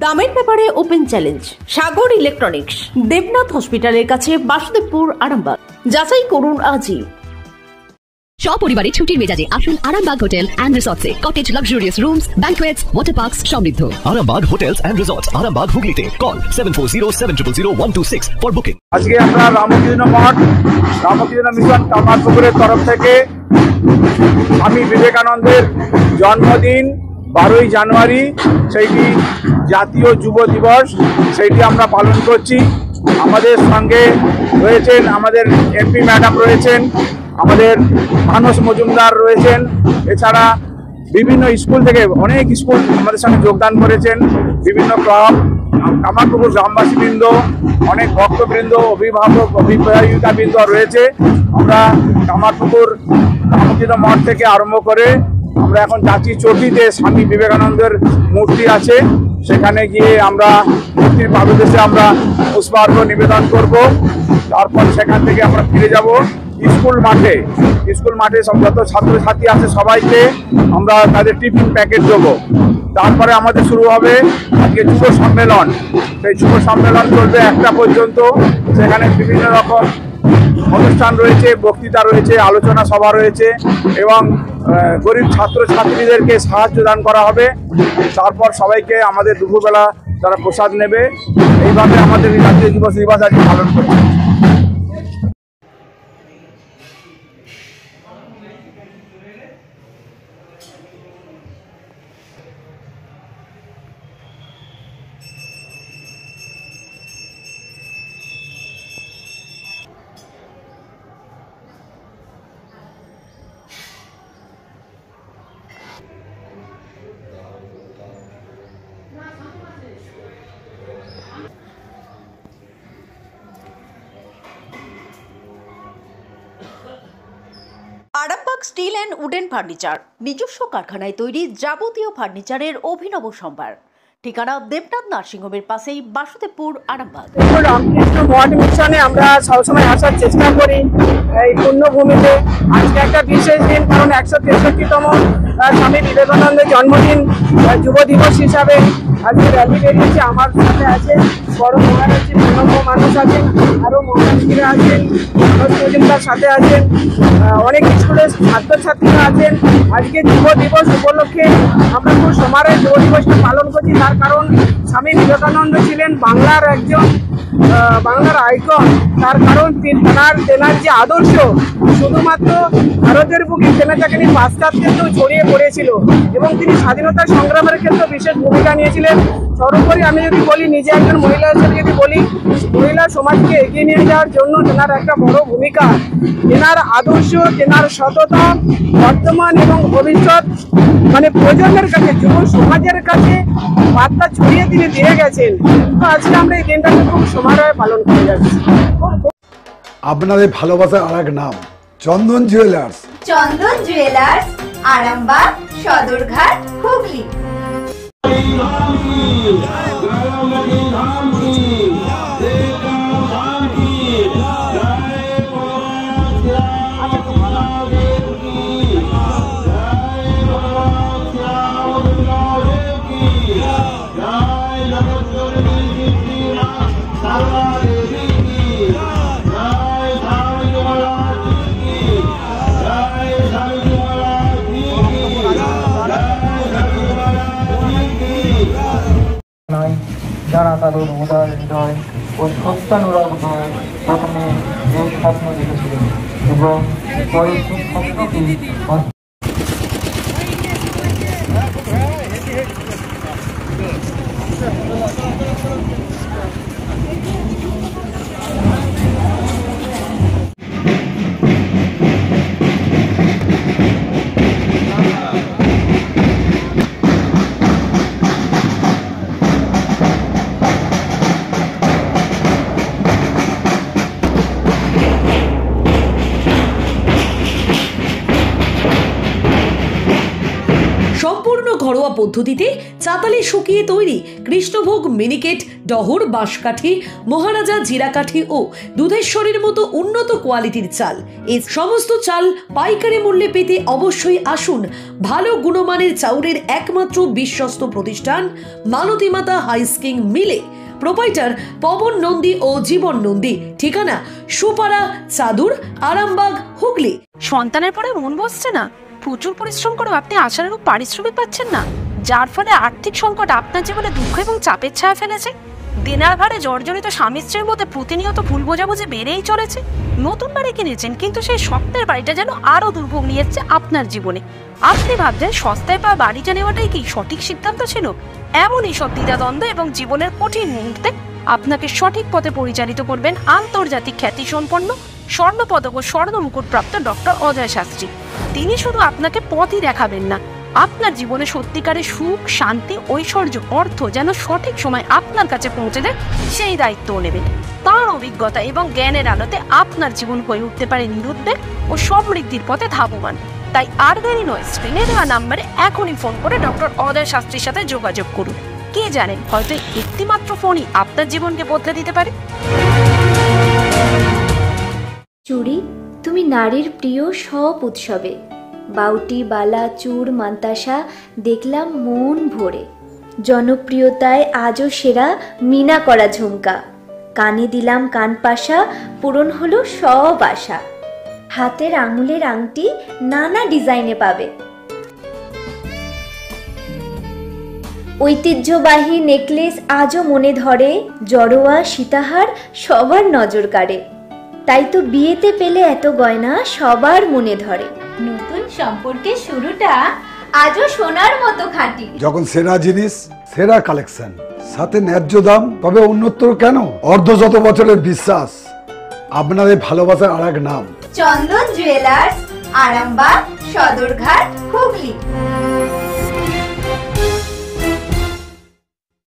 দামের ব্যাপারে open challenge সাগর electronics, Debnath হসপিটালের কাছে, বাসুদেবপুর, আরামবাগ। যাচাই করুন আজই। সপরিবারে ছুটির মেজাজে আসুন আরামবাগ হোটেল অ্যান্ড রিসর্টসে। Cottage, luxurious rooms, banquets, water parks সমৃদ্ধ। Arambagh hotels and resorts, Arambagh হুগলিতে। Call 7407000126 for booking. আজকে আমরা রামকৃষ্ণ মঠ, রামকৃষ্ণ মিশন কামারপুকুরের তরফ থেকে স্বামী বিবেকানন্দের জন্মদিন 12ই জানুয়ারি, সেইটি জাতীয় যুব দিবস, সেইটি আমরা পালন করছি। আমাদের সঙ্গে রয়েছেন আমাদের এমপি ম্যাডাম রয়েছেন, আমাদের মানস মজুমদার রয়েছেন, এছাড়া বিভিন্ন স্কুল থেকে অনেক স্কুল আমাদের সঙ্গে যোগদান করেছেন, বিভিন্ন ক্লাব, কামারপুকুর গ্রামবাসীবৃন্দ, অনেক ভক্তবৃন্দ, অভিভাবক, অভিভাবিকাবৃন্দ রয়েছে। আমরা কামারপুকুর রামকৃষ্ণ মঠ থেকে আরম্ভ করে আমরা এখন যাচ্ছি চটিতে, স্বামী বিবেকানন্দের মূর্তি আছে, সেখানে গিয়ে আমরা মূর্তির পাদদেশে আমরা পুষ্পার্ঘ্য নিবেদন করব। তারপর সেখান থেকে আমরা ফিরে যাব স্কুল মাঠে। স্কুল মাঠে সব যত ছাত্রছাত্রী আছে সবাইকে আমরা তাদের টিফিন প্যাকেট দেবো। তারপরে আমাদের শুরু হবে আজকে যুব সম্মেলন। সেই যুব সম্মেলন চলবে 1টা পর্যন্ত। সেখানে বিভিন্ন রকম অনুষ্ঠান রয়েছে, বক্তৃতা রয়েছে, আলোচনা সভা রয়েছে এবং গরিব ছাত্রছাত্রীদেরকে সাহায্য দান করা হবে। তারপর সবাইকে আমাদের দুপুরবেলা তারা প্রসাদ নেবে। এইভাবে আমাদের জাতীয় যুব দিবস আজকে পালন করছে। Arambagh steel and wooden furniture, নিজস্ব কারখানায় তৈরি যাবতীয় ফার্নিচারের অভিনব সম্ভার। ঠিকানা দেবনাথ নার্সিংহোমের পাশেই, বাসুদেবপুর, আরামবাগ। রামকৃষ্ণ মঠ মিশনে আমরা সবসময় আসার চেষ্টা করি এই পুণ্যভূমিতে। আজকে একটা বিশেষ দিন, কারণ 163তম স্বামী বিবেকানন্দের জন্মদিন যুব দিবস হিসাবে আজকে র্যালি বেরিয়েছে। আমার সাথে আছেন বড় মহারাজ, প্রণব মানুষ আছেন, আরও মহারাজীরা আছেন, মজুমদার সাথে আছেন, অনেক স্কুলের ছাত্রছাত্রীরা আছেন। আজকে যুব দিবস উপলক্ষে আমরা খুব সমারোহে যুব দিবসটা পালন করছি। তার কারণ স্বামী বিবেকানন্দ ছিলেন বাংলার একজন বাংলার আইকন। তার কারণ তেনার যে আদর্শ শুধুমাত্র ভারতের বুকে থেমে থাকেনি, পাশ্চাত্যেও ছড়িয়ে পড়েছিল এবং তিনি স্বাধীনতা সংগ্রামের ক্ষেত্রে বিশেষ ভূমিকা নিয়েছিলেন। সর্বোপরি আমি যদি বলি, নিজে একজন মহিলা হিসেবে যদি বলি, মহিলা সমাজকে এগিয়ে নিয়ে যাওয়ার জন্য তেনার একটা বড় ভূমিকা। তেনার আদর্শ, তেনার সততা বর্তমান এবং ভবিষ্যৎ প্রজন্মের কাছে, যুব সমাজের কাছে বার্তা ছড়িয়ে তিনি দিয়ে গেছেন। তো আজকে আমরা এই দিনটাকে খুব সমারোহে পালন করে যাচ্ছি। আপনাদের ভালোবাসার আর এক নাম চন্দন জুয়েলার্স। চন্দন জুয়েলার্স, আরামবাগ, সদরঘাট, হুগলি। যারা তাদের উদার হৃদয় ও সত্যানুরাগ হয়ে প্রথমে এই স্বপ্ন দেখেছিলেন এবং পরে সেই স্বপ্নকে ঘরোয়া পদ্ধতিতে চাতালে শুকিয়ে তৈরি কৃষ্ণভোগ মিনিকেট, ডহর, বাঁশকাঠি, মহারাজা জিরাকাঠি ও দুধেশ্বরীর মতো উন্নত কোয়ালিটির চাল। এই সমস্ত চাল পাইকারি মূল্যে পেতে অবশ্যই আসুন ভালো গুণমানের চাউলের একমাত্র বিশ্বস্ত প্রতিষ্ঠান মালতী মাতা হাইস্কিং মিলে। প্রোপাইটার পবন নন্দী ও জীবন নন্দী। ঠিকানা সুপারা, চাদুর, আরামবাগ, হুগলি। সন্তানের পরে মন বসছে না, প্রচুর পরিশ্রম করেও আপনি আশানুরূপ পারিশ্রমিক পাচ্ছেন না, যার ফলে আর্থিক সংকট আপনার জীবনে দুঃখ এবং চাপের ছায়া ফেলেছে। দিনার ভারে জর্জরিত স্বামী স্ত্রীর মধ্যে প্রতিনিয়ত ভুল বোঝাবুঝি বেড়েই চলেছে। নতুন বাড়ি কিনেছেন, কিন্তু সেই স্বপ্নের বাড়িটা যেন আরো দুর্ভোগ নিয়ে এসছে আপনার জীবনে। আপনি ভাবছেন সস্তায় পাওয়া বাড়িটা নেওয়াটাই কি সঠিক সিদ্ধান্ত ছিল? এমনই সব দ্বিধাদ্বন্দ্ব এবং জীবনের কঠিন মুহূর্তে আপনাকে সঠিক পথে পরিচালিত করবেন আন্তর্জাতিক খ্যাতিসম্পন্ন স্বর্ণপদক ও স্বর্ণ মুকুটপ্রাপ্ত ডক্টর অজয় শাস্ত্রী। তিনি শুধু আপনাকে পথই দেখাবেন না, আপনার জীবনে সত্যিকারের সুখ, শান্তি, ঐশ্বর্য, অর্থ যেন সঠিক সময় আপনার কাছে পৌঁছে দেয় সেই দায়িত্বও নেবেন। তাঁর অভিজ্ঞতা এবং জ্ঞানের আলোতে আপনার জীবন হয়ে উঠতে পারে নিরুদ্বেগ ও সমৃদ্ধির পথে ধাবমান। তাই আর দেরি নয়, স্ক্রিনে দেওয়া নাম্বারে এখনই ফোন করে ডক্টর অজয় শাস্ত্রীর সাথে যোগাযোগ করুন। কে জানেন, হয়তো একটিমাত্র ফোনই আপনার জীবনকে বদলে দিতে পারে। চুড়ি, তুমি নারীর প্রিয় সব উৎসবে। বাউটি, বালা, চূড়, মান্তাসা দেখলাম মন ভরে। জনপ্রিয়তায় আজও সেরা মিনা করা ঝুমকা। কানে দিলাম কানপাশা, পূরণ হলো সব আশা। হাতের আঙুলের আংটি নানা ডিজাইনে পাবে। ঐতিহ্যবাহী নেকলেস আজও মনে ধরে। জড়োয়া, সীতাহার সবার নজর কাড়ে। তাই তো বিয়েতে পেলে এত গয়না সবার মনে ধরে। নতুন সম্পর্কের শুরুটা আজও সোনার মতো খাঁটি। যখন সেরা জিনিস, সেরা কালেকশন, সাথে ন্যায্য দাম, তবে উন্নতর কেন? অর্ধশত বছরের বিশ্বাস, আপনাদের ভালোবাসার আর এক নাম। চন্দন জুয়েলার্স, আরামবাগ, সদরঘাট, হুগলি।